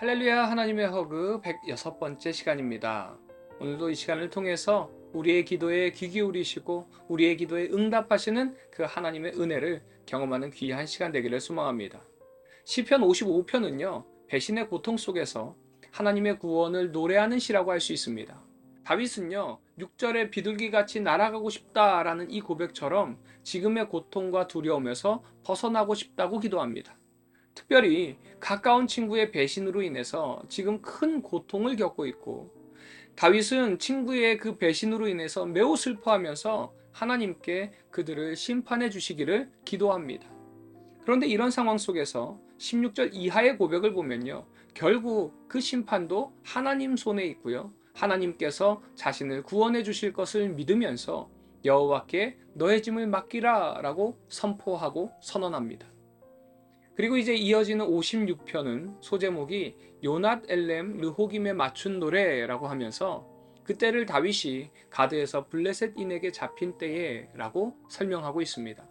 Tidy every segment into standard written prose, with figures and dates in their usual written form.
할렐루야, 하나님의 허그 106번째 시간입니다. 오늘도 이 시간을 통해서 우리의 기도에 귀 기울이시고 우리의 기도에 응답하시는 그 하나님의 은혜를 경험하는 귀한 시간 되기를 소망합니다. 시편 55편은요, 배신의 고통 속에서 하나님의 구원을 노래하는 시라고 할 수 있습니다. 다윗은요, 6절에 비둘기같이 날아가고 싶다라는 이 고백처럼 지금의 고통과 두려움에서 벗어나고 싶다고 기도합니다. 특별히 가까운 친구의 배신으로 인해서 지금 큰 고통을 겪고 있고, 다윗은 친구의 그 배신으로 인해서 매우 슬퍼하면서 하나님께 그들을 심판해 주시기를 기도합니다. 그런데 이런 상황 속에서 16절 이하의 고백을 보면요, 결국 그 심판도 하나님 손에 있고요, 하나님께서 자신을 구원해 주실 것을 믿으면서 여호와께 너의 짐을 맡기라 라고 선포하고 선언합니다. 그리고 이제 이어지는 56편은 소제목이 요낫 엘렘 르호김에 맞춘 노래라고 하면서 그때를 다윗이 가드에서 블레셋인에게 잡힌 때에 라고 설명하고 있습니다.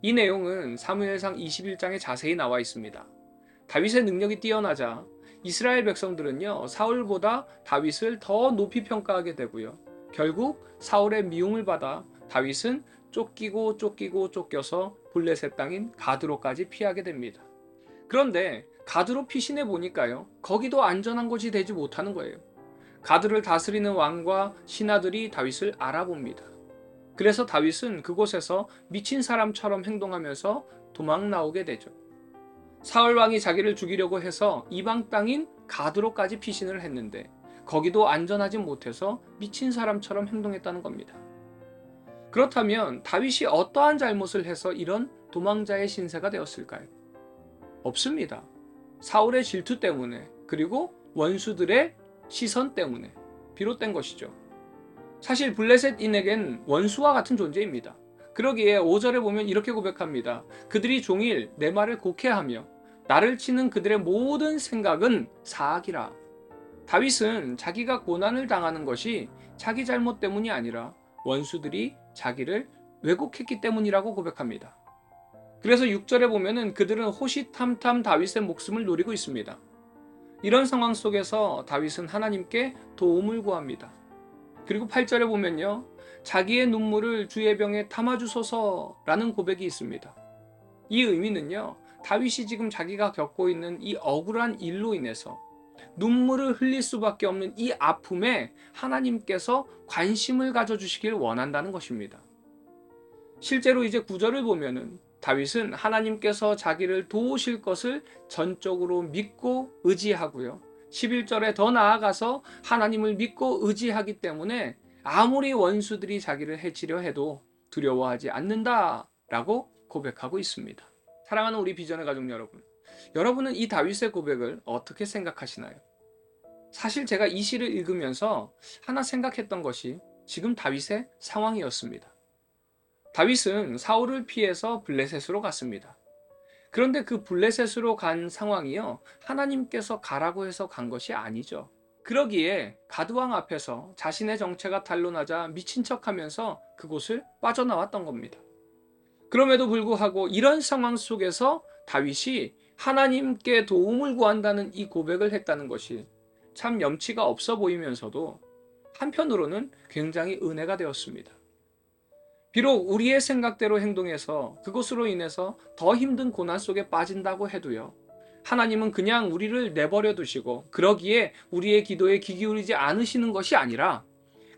이 내용은 사무엘상 21장에 자세히 나와 있습니다. 다윗의 능력이 뛰어나자 이스라엘 백성들은요, 사울보다 다윗을 더 높이 평가하게 되고요, 결국 사울의 미움을 받아 다윗은 쫓기고 쫓겨서 블레셋 땅인 가드로까지 피하게 됩니다. 그런데 가드로 피신해 보니까요, 거기도 안전한 곳이 되지 못하는 거예요. 가드를 다스리는 왕과 신하들이 다윗을 알아봅니다. 그래서 다윗은 그곳에서 미친 사람처럼 행동하면서 도망 나오게 되죠. 사울 왕이 자기를 죽이려고 해서 이방 땅인 가드로까지 피신을 했는데 거기도 안전하지 못해서 미친 사람처럼 행동했다는 겁니다. 그렇다면 다윗이 어떠한 잘못을 해서 이런 도망자의 신세가 되었을까요? 없습니다. 사울의 질투 때문에, 그리고 원수들의 시선 때문에 비롯된 것이죠. 사실 블레셋인에겐 원수와 같은 존재입니다. 그러기에 5절에 보면 이렇게 고백합니다. 그들이 종일 내 말을 곡해하며 나를 치는 그들의 모든 생각은 사악이라. 다윗은 자기가 고난을 당하는 것이 자기 잘못 때문이 아니라 원수들이 자기를 왜곡했기 때문이라고 고백합니다. 그래서 6절에 보면은 그들은 호시탐탐 다윗의 목숨을 노리고 있습니다. 이런 상황 속에서 다윗은 하나님께 도움을 구합니다. 그리고 8절에 보면요, 자기의 눈물을 주의 병에 담아주소서라는 고백이 있습니다. 이 의미는요, 다윗이 지금 자기가 겪고 있는 이 억울한 일로 인해서 눈물을 흘릴 수밖에 없는 이 아픔에 하나님께서 관심을 가져주시길 원한다는 것입니다. 실제로 이제 9절을 보면은 다윗은 하나님께서 자기를 도우실 것을 전적으로 믿고 의지하고요, 11절에 더 나아가서 하나님을 믿고 의지하기 때문에 아무리 원수들이 자기를 해치려 해도 두려워하지 않는다라고 고백하고 있습니다. 사랑하는 우리 비전의 가족 여러분, 여러분은 이 다윗의 고백을 어떻게 생각하시나요? 사실 제가 이 시를 읽으면서 하나 생각했던 것이 지금 다윗의 상황이었습니다. 다윗은 사울을 피해서 블레셋으로 갔습니다. 그런데 그 블레셋으로 간 상황이요, 하나님께서 가라고 해서 간 것이 아니죠. 그러기에 가드왕 앞에서 자신의 정체가 탄로나자 미친 척하면서 그곳을 빠져나왔던 겁니다. 그럼에도 불구하고 이런 상황 속에서 다윗이 하나님께 도움을 구한다는 이 고백을 했다는 것이 참 염치가 없어 보이면서도 한편으로는 굉장히 은혜가 되었습니다. 비록 우리의 생각대로 행동해서 그것으로 인해서 더 힘든 고난 속에 빠진다고 해도요, 하나님은 그냥 우리를 내버려 두시고 그러기에 우리의 기도에 귀 기울이지 않으시는 것이 아니라,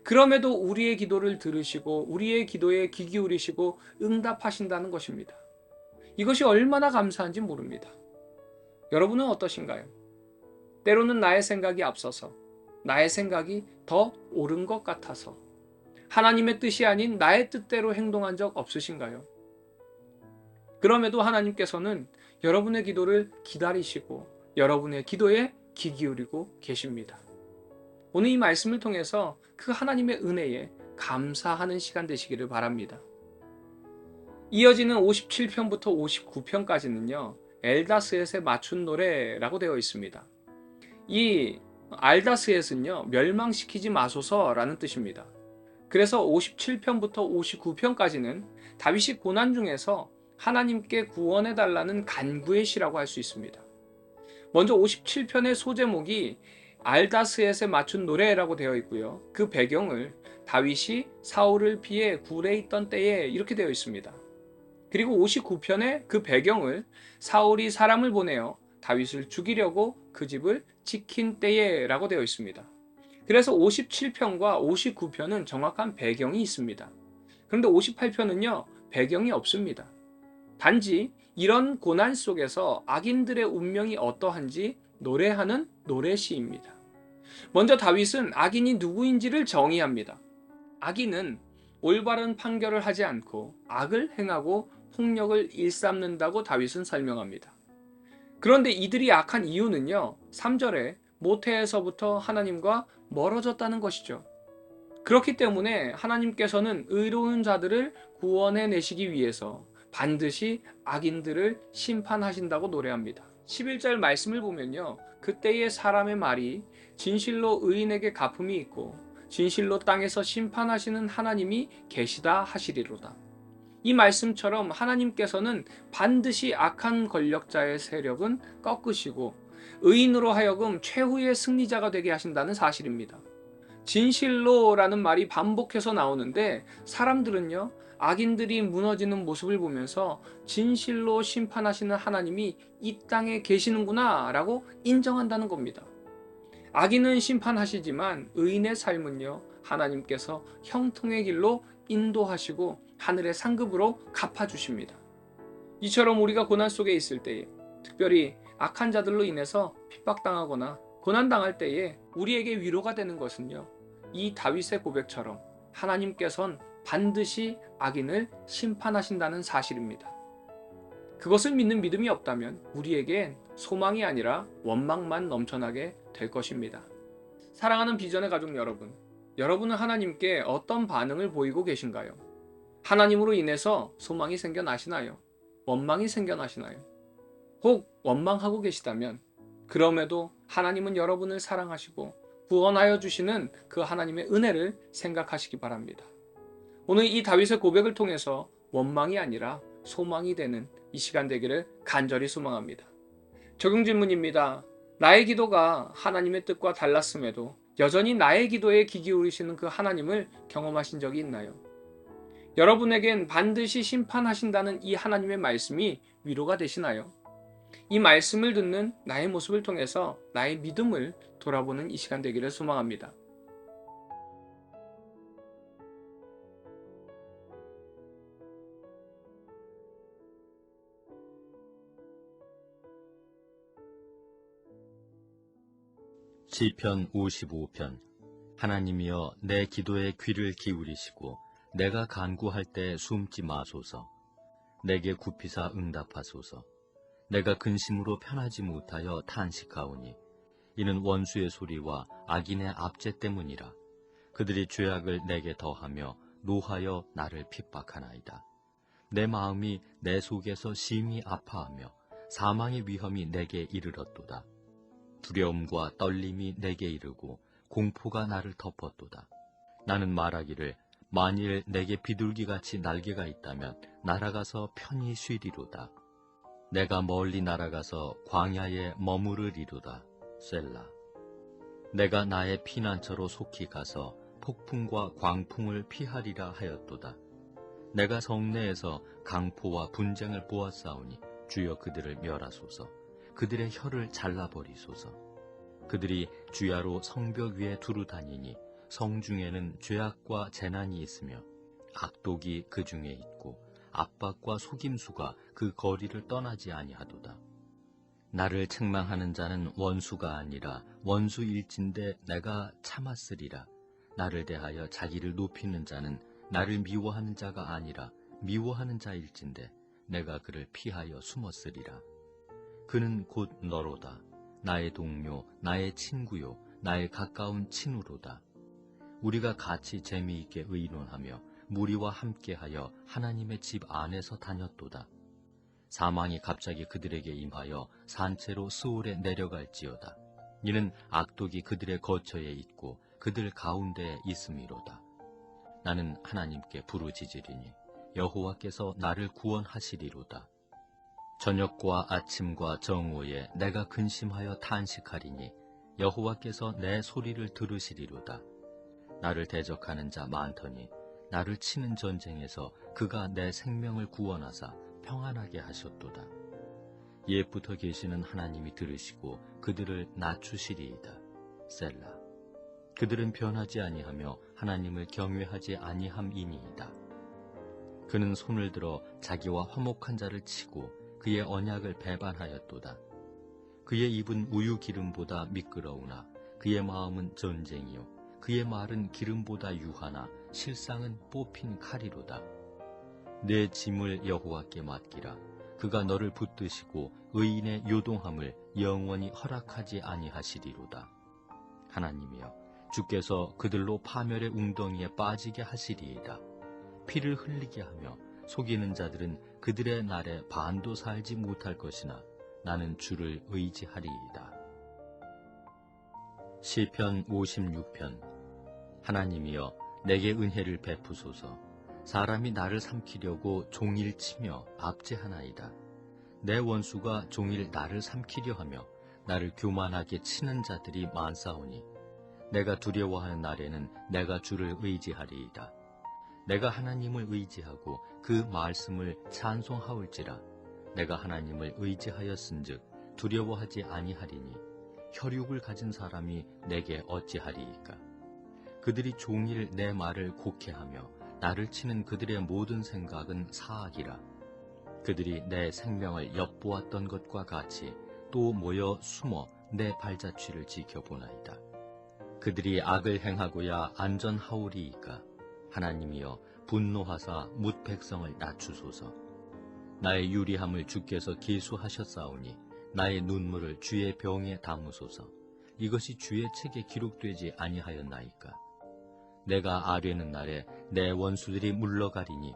그럼에도 우리의 기도를 들으시고 우리의 기도에 귀 기울이시고 응답하신다는 것입니다. 이것이 얼마나 감사한지 모릅니다. 여러분은 어떠신가요? 때로는 나의 생각이 앞서서 나의 생각이 더 옳은 것 같아서 하나님의 뜻이 아닌 나의 뜻대로 행동한 적 없으신가요? 그럼에도 하나님께서는 여러분의 기도를 기다리시고 여러분의 기도에 귀 기울이고 계십니다. 오늘 이 말씀을 통해서 그 하나님의 은혜에 감사하는 시간 되시기를 바랍니다. 이어지는 57편부터 59편까지는요, 엘다스엣에 맞춘 노래라고 되어 있습니다. 이 알다스엣은요, 멸망시키지 마소서라는 뜻입니다. 그래서 57편부터 59편까지는 다윗이 고난 중에서 하나님께 구원해달라는 간구의 시라고 할 수 있습니다. 먼저 57편의 소제목이 알다스엣에 맞춘 노래라고 되어 있고요. 그 배경을 다윗이 사울을 피해 굴에 있던 때에 이렇게 되어 있습니다. 그리고 59편의 그 배경을 사울이 사람을 보내어 다윗을 죽이려고 그 집을 지킨 때에 라고 되어 있습니다. 그래서 57편과 59편은 정확한 배경이 있습니다. 그런데 58편은요, 배경이 없습니다. 단지 이런 고난 속에서 악인들의 운명이 어떠한지 노래하는 노래시입니다. 먼저 다윗은 악인이 누구인지를 정의합니다. 악인은 올바른 판결을 하지 않고 악을 행하고 폭력을 일삼는다고 다윗은 설명합니다. 그런데 이들이 악한 이유는요, 3절에 모태에서부터 하나님과 멀어졌다는 것이죠. 그렇기 때문에 하나님께서는 의로운 자들을 구원해 내시기 위해서 반드시 악인들을 심판하신다고 노래합니다. 11절 말씀을 보면요, 그때의 사람의 말이 진실로 의인에게 갚음이 있고 진실로 땅에서 심판하시는 하나님이 계시다 하시리로다. 이 말씀처럼 하나님께서는 반드시 악한 권력자의 세력은 꺾으시고 의인으로 하여금 최후의 승리자가 되게 하신다는 사실입니다. 진실로라는 말이 반복해서 나오는데 사람들은요, 악인들이 무너지는 모습을 보면서 진실로 심판하시는 하나님이 이 땅에 계시는구나 라고 인정한다는 겁니다. 악인은 심판하시지만 의인의 삶은요, 하나님께서 형통의 길로 인도하시고 하늘의 상급으로 갚아주십니다. 이처럼 우리가 고난 속에 있을 때에, 특별히 악한 자들로 인해서 핍박당하거나 고난당할 때에 우리에게 위로가 되는 것은요, 이 다윗의 고백처럼 하나님께서는 반드시 악인을 심판하신다는 사실입니다. 그것을 믿는 믿음이 없다면 우리에겐 소망이 아니라 원망만 넘쳐나게 될 것입니다. 사랑하는 비전의 가족 여러분, 여러분은 하나님께 어떤 반응을 보이고 계신가요? 하나님으로 인해서 소망이 생겨나시나요? 원망이 생겨나시나요? 혹 원망하고 계시다면 그럼에도 하나님은 여러분을 사랑하시고 구원하여 주시는 그 하나님의 은혜를 생각하시기 바랍니다. 오늘 이 다윗의 고백을 통해서 원망이 아니라 소망이 되는 이 시간 되기를 간절히 소망합니다. 적용 질문입니다. 나의 기도가 하나님의 뜻과 달랐음에도 여전히 나의 기도에 귀 기울이시는 그 하나님을 경험하신 적이 있나요? 여러분에겐 반드시 심판하신다는 이 하나님의 말씀이 위로가 되시나요? 이 말씀을 듣는 나의 모습을 통해서 나의 믿음을 돌아보는 이 시간 되기를 소망합니다. 시편 55편. 하나님이여 내 기도에 귀를 기울이시고 내가 간구할 때 숨지 마소서. 내게 굽히사 응답하소서. 내가 근심으로 편하지 못하여 탄식하오니 이는 원수의 소리와 악인의 압제 때문이라. 그들이 죄악을 내게 더하며 노하여 나를 핍박하나이다. 내 마음이 내 속에서 심히 아파하며 사망의 위험이 내게 이르렀도다. 두려움과 떨림이 내게 이르고 공포가 나를 덮었도다. 나는 말하기를 만일 내게 비둘기같이 날개가 있다면 날아가서 편히 쉬리로다. 내가 멀리 날아가서 광야에 머무르리로다. 셀라. 내가 나의 피난처로 속히 가서 폭풍과 광풍을 피하리라 하였도다. 내가 성내에서 강포와 분쟁을 보았사오니 주여 그들을 멸하소서. 그들의 혀를 잘라버리소서. 그들이 주야로 성벽 위에 두루 다니니 성중에는 죄악과 재난이 있으며 악독이 그 중에 있고 압박과 속임수가 그 거리를 떠나지 아니하도다. 나를 책망하는 자는 원수가 아니라 원수일진데 내가 참았으리라. 나를 대하여 자기를 높이는 자는 나를 미워하는 자가 아니라 미워하는 자일진데 내가 그를 피하여 숨었으리라. 그는 곧 너로다. 나의 동료, 나의 친구요, 나의 가까운 친우로다. 우리가 같이 재미있게 의논하며 무리와 함께하여 하나님의 집 안에서 다녔도다. 사망이 갑자기 그들에게 임하여 산채로 스올에 내려갈지어다. 이는 악독이 그들의 거처에 있고 그들 가운데에 있음이로다. 나는 하나님께 부르짖으리니 여호와께서 나를 구원하시리로다. 저녁과 아침과 정오에 내가 근심하여 탄식하리니 여호와께서 내 소리를 들으시리로다. 나를 대적하는 자 많더니 나를 치는 전쟁에서 그가 내 생명을 구원하사 평안하게 하셨도다. 옛부터 계시는 하나님이 들으시고 그들을 낮추시리이다. 셀라. 그들은 변하지 아니하며 하나님을 경외하지 아니함이니이다. 그는 손을 들어 자기와 화목한 자를 치고 그의 언약을 배반하였도다. 그의 입은 우유 기름보다 미끄러우나 그의 마음은 전쟁이요 그의 말은 기름보다 유하나 실상은 뽑힌 칼이로다. 내 짐을 여호와께 맡기라. 그가 너를 붙드시고 의인의 요동함을 영원히 허락하지 아니하시리로다. 하나님이여, 주께서 그들로 파멸의 웅덩이에 빠지게 하시리이다. 피를 흘리게 하며 속이는 자들은 그들의 날에 반도 살지 못할 것이나 나는 주를 의지하리이다. 시편 56편. 하나님이여, 내게 은혜를 베푸소서. 사람이 나를 삼키려고 종일 치며 압제하나이다. 내 원수가 종일 나를 삼키려 하며 나를 교만하게 치는 자들이 많사오니 내가 두려워하는 날에는 내가 주를 의지하리이다. 내가 하나님을 의지하고 그 말씀을 찬송하올지라. 내가 하나님을 의지하였은즉 두려워하지 아니하리니 혈육을 가진 사람이 내게 어찌하리이까. 그들이 종일 내 말을 곡해하며 나를 치는 그들의 모든 생각은 사악이라. 그들이 내 생명을 엿보았던 것과 같이 또 모여 숨어 내 발자취를 지켜보나이다. 그들이 악을 행하고야 안전하오리이까. 하나님이여, 분노하사 뭇 백성을 낮추소서. 나의 유리함을 주께서 계수하셨사오니 나의 눈물을 주의 병에 담으소서. 이것이 주의 책에 기록되지 아니하였나이까. 내가 아뢰는 날에 내 원수들이 물러가리니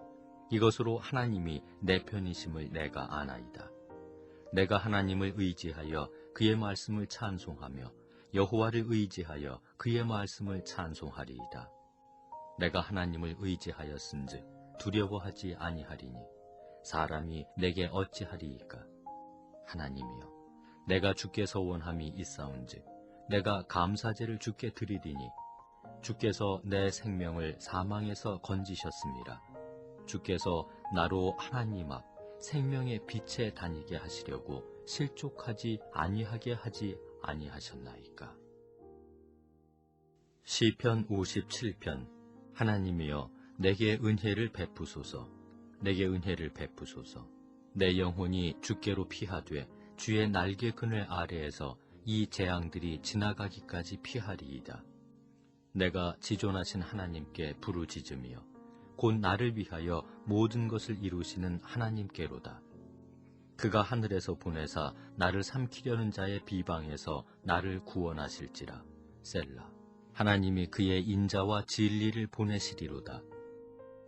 이것으로 하나님이 내 편이심을 내가 아나이다. 내가 하나님을 의지하여 그의 말씀을 찬송하며 여호와를 의지하여 그의 말씀을 찬송하리이다. 내가 하나님을 의지하였은즉 두려워하지 아니하리니 사람이 내게 어찌하리이까. 하나님이여, 내가 주께서 원함이 있사온즉 내가 감사제를 주께 드리리니 주께서 내 생명을 사망에서 건지셨습니다. 주께서 나로 하나님 앞 생명의 빛에 다니게 하시려고 실족하지 아니하게 하지 아니하셨나이까. 시편 57편. 하나님이여, 내게 은혜를 베푸소서. 내게 은혜를 베푸소서. 내 영혼이 주께로 피하되 주의 날개 그늘 아래에서 이 재앙들이 지나가기까지 피하리이다. 내가 지존하신 하나님께 부르짖으며 곧 나를 위하여 모든 것을 이루시는 하나님께로다. 그가 하늘에서 보내사 나를 삼키려는 자의 비방에서 나를 구원하실지라. 셀라. 하나님이 그의 인자와 진리를 보내시리로다.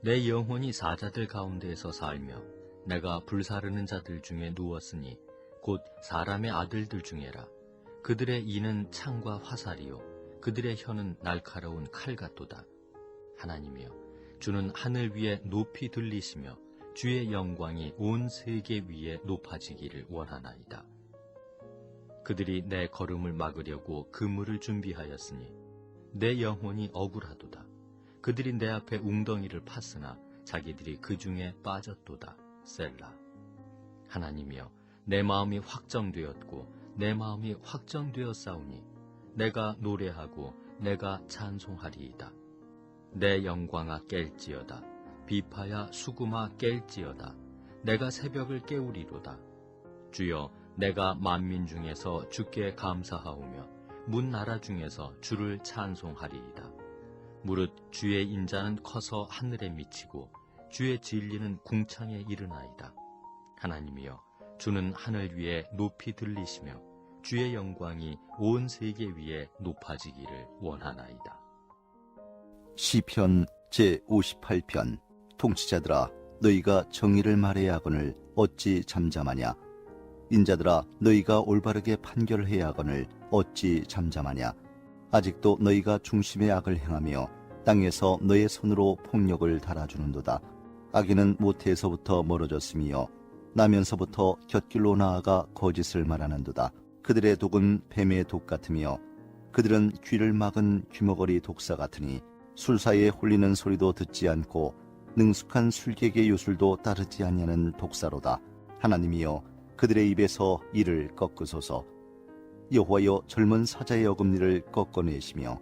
내 영혼이 사자들 가운데에서 살며 내가 불사르는 자들 중에 누웠으니 곧 사람의 아들들 중에라. 그들의 이는 창과 화살이요 그들의 혀는 날카로운 칼 같도다. 하나님이여, 주는 하늘 위에 높이 들리시며 주의 영광이 온 세계 위에 높아지기를 원하나이다. 그들이 내 걸음을 막으려고 그물을 준비하였으니 내 영혼이 억울하도다. 그들이 내 앞에 웅덩이를 팠으나 자기들이 그 중에 빠졌도다. 셀라. 하나님이여, 내 마음이 확정되었고 내 마음이 확정되었사오니 내가 노래하고 내가 찬송하리이다. 내 영광아 깰지어다. 비파야 수구마 깰지어다. 내가 새벽을 깨우리로다. 주여, 내가 만민 중에서 주께 감사하오며 문 나라 중에서 주를 찬송하리이다. 무릇 주의 인자는 커서 하늘에 미치고 주의 진리는 궁창에 이르나이다. 하나님이여, 주는 하늘 위에 높이 들리시며 주의 영광이 온 세계 위에 높아지기를 원하나이다. 시편 제58편. 통치자들아, 너희가 정의를 말해야 하거늘 어찌 잠잠하냐. 인자들아, 너희가 올바르게 판결해야 하거늘 어찌 잠잠하냐. 아직도 너희가 중심의 악을 행하며 땅에서 너의 손으로 폭력을 달아주는도다. 악인은 모태에서부터 멀어졌으며 나면서부터 곁길로 나아가 거짓을 말하는도다. 그들의 독은 뱀의 독 같으며 그들은 귀를 막은 귀머거리 독사 같으니 술사에 홀리는 소리도 듣지 않고 능숙한 술객의 요술도 따르지 아니하는 독사로다. 하나님이여 그들의 입에서 이를 꺾으소서. 여호와여 젊은 사자의 어금니를 꺾어내시며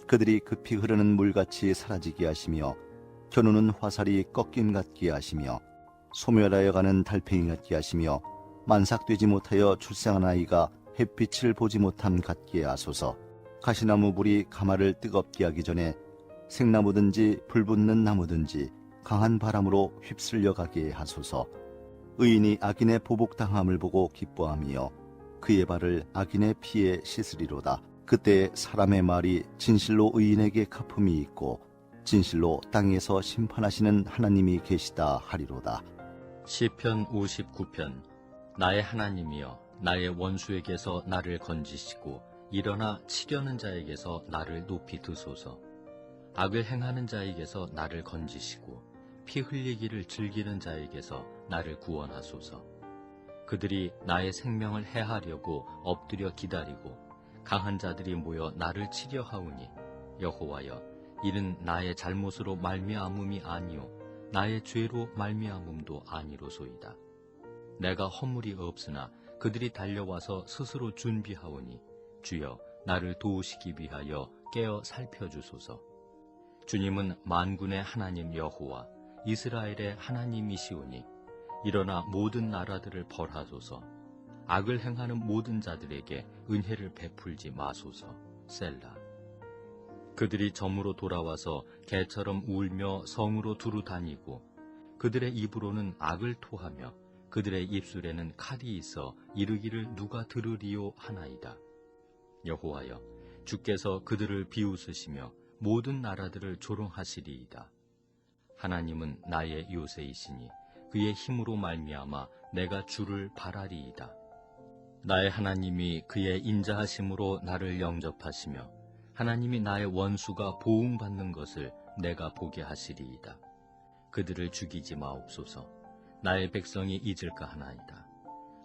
그들이 급히 흐르는 물같이 사라지게 하시며 겨누는 화살이 꺾임 같게 하시며 소멸하여 가는 달팽이 같게 하시며 만삭되지 못하여 출생한 아이가 햇빛을 보지 못함 같게 하소서. 가시나무 불이 가마를 뜨겁게 하기 전에 생나무든지 불붙는 나무든지 강한 바람으로 휩쓸려 가게 하소서. 의인이 악인의 보복당함을 보고 기뻐하며 그의 발을 악인의 피에 씻으리로다. 그때 사람의 말이 진실로 의인에게 갚음이 있고 진실로 땅에서 심판하시는 하나님이 계시다 하리로다. 시편 59편. 나의 하나님이여 나의 원수에게서 나를 건지시고 일어나 치려는 자에게서 나를 높이 드소서. 악을 행하는 자에게서 나를 건지시고 피 흘리기를 즐기는 자에게서 나를 구원하소서. 그들이 나의 생명을 해하려고 엎드려 기다리고 강한 자들이 모여 나를 치려 하오니 여호와여 이는 나의 잘못으로 말미암음이 아니요 나의 죄로 말미암음도 아니로소이다. 내가 허물이 없으나 그들이 달려와서 스스로 준비하오니 주여 나를 도우시기 위하여 깨어 살펴주소서. 주님은 만군의 하나님 여호와 이스라엘의 하나님이시오니 일어나 모든 나라들을 벌하소서. 악을 행하는 모든 자들에게 은혜를 베풀지 마소서. 셀라. 그들이 점으로 돌아와서 개처럼 울며 성으로 두루 다니고 그들의 입으로는 악을 토하며 그들의 입술에는 칼이 있어 이르기를 누가 들으리요 하나이다. 여호와여 주께서 그들을 비웃으시며 모든 나라들을 조롱하시리이다. 하나님은 나의 요새이시니 그의 힘으로 말미암아 내가 주를 바라리이다. 나의 하나님이 그의 인자하심으로 나를 영접하시며 하나님이 나의 원수가 보응받는 것을 내가 보게 하시리이다. 그들을 죽이지 마옵소서. 나의 백성이 잊을까 하나이다.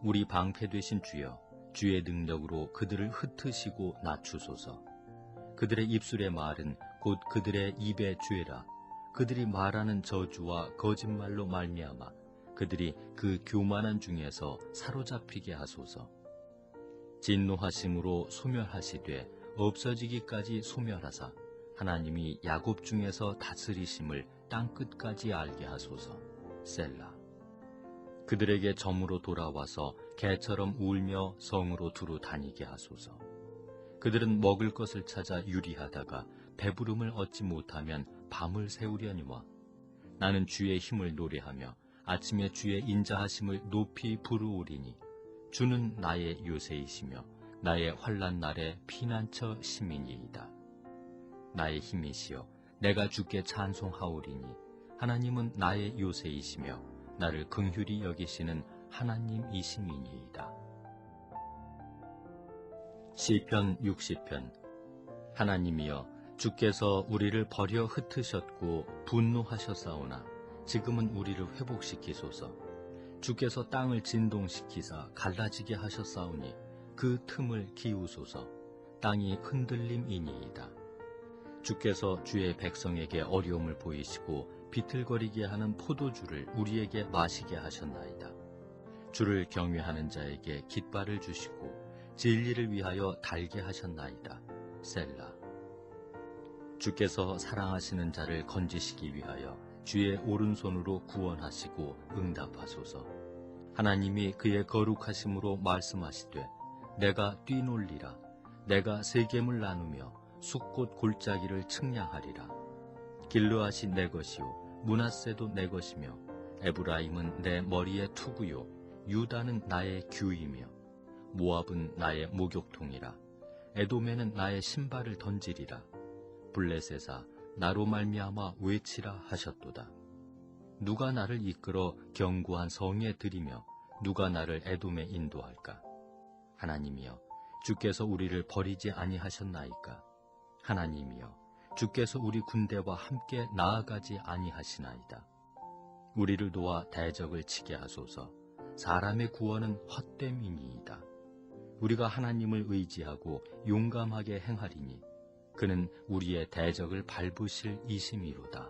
우리 방패 되신 주여 주의 능력으로 그들을 흩으시고 낮추소서. 그들의 입술의 말은 곧 그들의 입의 죄라. 그들이 말하는 저주와 거짓말로 말미암아 그들이 그 교만한 중에서 사로잡히게 하소서. 진노하심으로 소멸하시되 없어지기까지 소멸하사 하나님이 야곱 중에서 다스리심을 땅끝까지 알게 하소서. 셀라. 그들에게 점으로 돌아와서 개처럼 울며 성으로 두루 다니게 하소서. 그들은 먹을 것을 찾아 유리하다가 배부름을 얻지 못하면 밤을 새우려니와 나는 주의 힘을 노래하며 아침에 주의 인자하심을 높이 부르오리니 주는 나의 요새이시며 나의 환난 날의 피난처 시민이이다. 나의 힘이시여 내가 주께 찬송하오리니 하나님은 나의 요새이시며 나를 긍휼히 여기시는 하나님이심이니이다. 시편 60편. 하나님이여 주께서 우리를 버려 흩으셨고 분노하셨사오나 지금은 우리를 회복시키소서. 주께서 땅을 진동시키사 갈라지게 하셨사오니 그 틈을 기우소서. 땅이 흔들림이니이다. 주께서 주의 백성에게 어려움을 보이시고 비틀거리게 하는 포도주를 우리에게 마시게 하셨나이다. 주를 경외하는 자에게 깃발을 주시고 진리를 위하여 달게 하셨나이다. 셀라. 주께서 사랑하시는 자를 건지시기 위하여 주의 오른손으로 구원하시고 응답하소서. 하나님이 그의 거룩하심으로 말씀하시되 내가 뛰놀리라. 내가 세겜을 나누며 숫꽃 골짜기를 측량하리라. 길르앗이 내 것이요 므낫세도 내 것이며 에브라임은 내 머리의 투구요 유다는 나의 규이며 모압은 나의 목욕통이라. 에돔에는 나의 신발을 던지리라. 블레셋아 나로 말미암아 외치라 하셨도다. 누가 나를 이끌어 견고한 성에 들이며 누가 나를 에돔에 인도할까? 하나님이여 주께서 우리를 버리지 아니하셨나이까? 하나님이여 주께서 우리 군대와 함께 나아가지 아니하시나이다. 우리를 도와 대적을 치게 하소서. 사람의 구원은 헛됨이니이다. 우리가 하나님을 의지하고 용감하게 행하리니 그는 우리의 대적을 밟으실 이심이로다.